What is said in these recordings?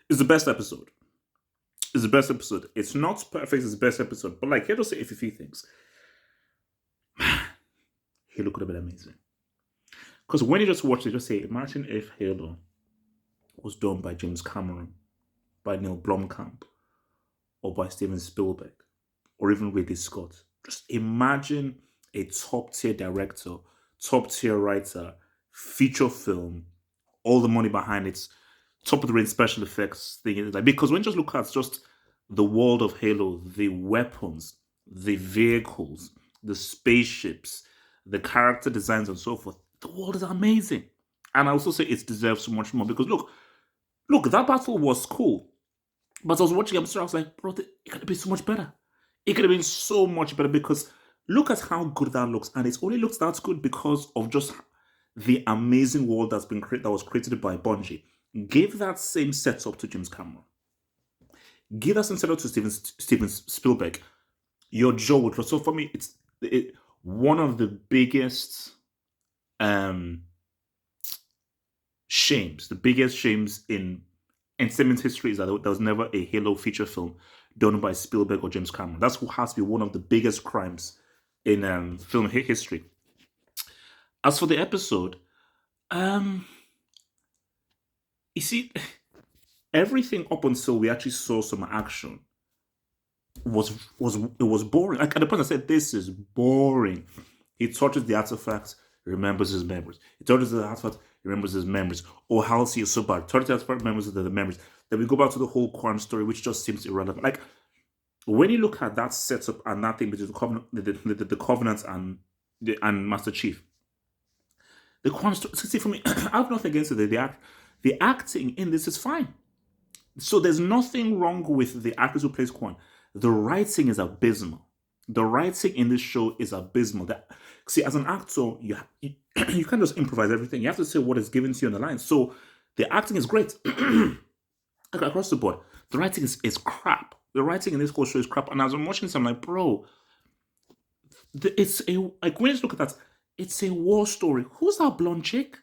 It's the best episode. It's the best episode. It's not perfect. It's the best episode. But like, here to say a few things. Halo could have been amazing. Because when you just watch it, just say, imagine if Halo was done by James Cameron, by Neil Blomkamp, or by Steven Spielberg, or even Ridley Scott. Just imagine a top tier director, top tier writer, feature film, all the money behind it, top of the range special effects thing. Like, because when you just look at just the world of Halo, the weapons, the vehicles, the spaceships, the character designs, and so forth, the world is amazing. And I also say it deserves so much more because look, that battle was cool. But I was watching episode, I was like, bro, it could have been so much better. It could have been so much better because look at how good that looks, and it only looks that good because of just the amazing world that was created by Bungie. Give that same setup to James Cameron. Give that same setup to Steven Spielberg. Your jaw would drop. So for me, one of the biggest um, shames, the biggest shames in entertainment history is that there was never a Halo feature film done by Spielberg or James Cameron. That's what has to be one of the biggest crimes in film history. As for the episode, um, you see, everything up until we actually saw some action was boring. Like at the point I said, this is boring. He touches the artifact, remembers his memories. He touches the artifact, remembers his memories. Or Halsey is so bad. Touches the artifact, remembers the memories. Then we go back to the whole crime story, which just seems irrelevant. Like when you look at that setup and that thing between the Covenant and Master Chief, the crime story. See, for me, I have nothing against it. The acting in this is fine. So there's nothing wrong with the actors who plays Quan. The writing is abysmal. The writing in this show is abysmal. See, as an actor, you can't just improvise everything. You have to say what is given to you on the line. So the acting is great. Across the board. The writing is crap. The writing in this whole show is crap. And as I'm watching this, I'm like, bro, it's a like when you just look at that, it's a war story. Who's that blonde chick?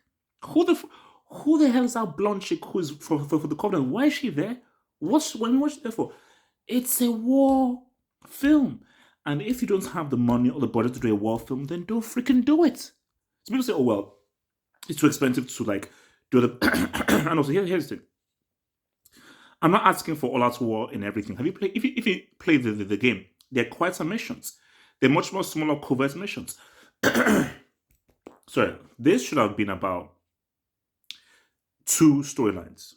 Who the who the hell is that blonde chick who's for the Covenant? Why is she there? What's she there for? It's a war film. And if you don't have the money or the budget to do a war film, then don't freaking do it. So people say, oh well, it's too expensive to like do the and also here's the thing. I'm not asking for all out war and everything. Have you played if you play the game, they're quite some missions. They're much more smaller covert missions. Sorry, this should have been about two storylines: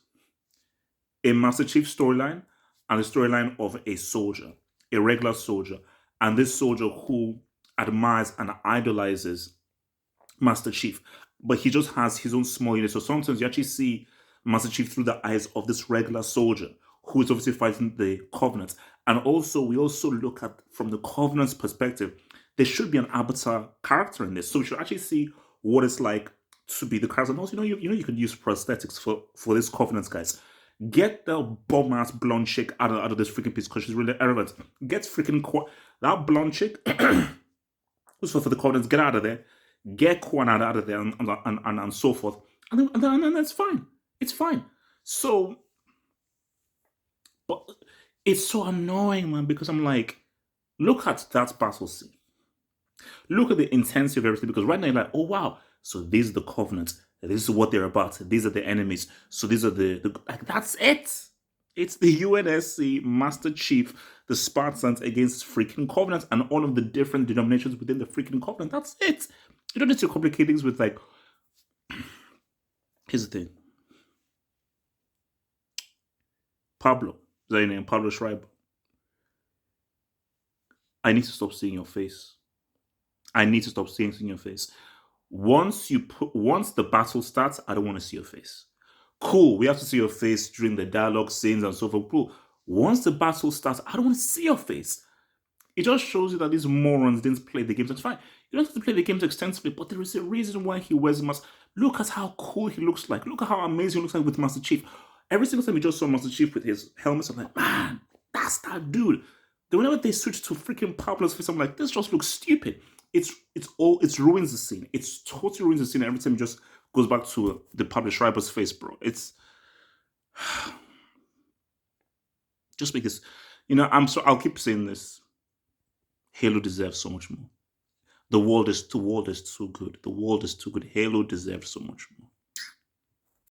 a Master Chief storyline and a storyline of a soldier, a regular soldier, and this soldier who admires and idolizes Master Chief, but he just has his own small unit. So sometimes you actually see Master Chief through the eyes of this regular soldier who is obviously fighting the Covenant. And also, we also look at from the Covenant's perspective, there should be an avatar character in this. So we should actually see what it's like to be the character. And also, you can use prosthetics for this Covenant guys. Get the bomb ass blonde chick out of this freaking piece because she's really irrelevant. Get freaking that blonde chick who's for the Covenant. Get out of there. Get Kwan out of there and so forth. And then that's fine. It's fine. So, but it's so annoying, man, because I'm like, look at that battle scene. Look at the intensity of everything. Because right now you're like, oh wow, so these are the Covenant. This is what they're about. These are the enemies. So these are the like that's it. It's the UNSC Master Chief, the Spartans against freaking Covenant and all of the different denominations within the freaking Covenant. That's it. You don't need to complicate things with like. Here's the thing. Pablo, is that your name? Pablo Schreiber. I need to stop seeing your face. I need to stop seeing your face. Once the battle starts, I don't want to see your face. Cool, we have to see your face during the dialogue scenes and so forth. Cool. Once the battle starts, I don't want to see your face. It just shows you that these morons didn't play the games. That's fine. You don't have to play the games extensively, but there is a reason why he wears a mask. Look at how cool he looks like. Look at how amazing he looks like with Master Chief. Every single time we just saw Master Chief with his helmet, I'm like, man, that's that dude. Then whenever they switch to freaking Pablo's face, I'm like, this just looks stupid. It ruins the scene. It's totally ruins the scene every time it just goes back to the Pablo Schreiber's face, bro. It's Just because, I'll keep saying this. Halo deserves so much more. The world is too good. The world is too good. Halo deserves so much more.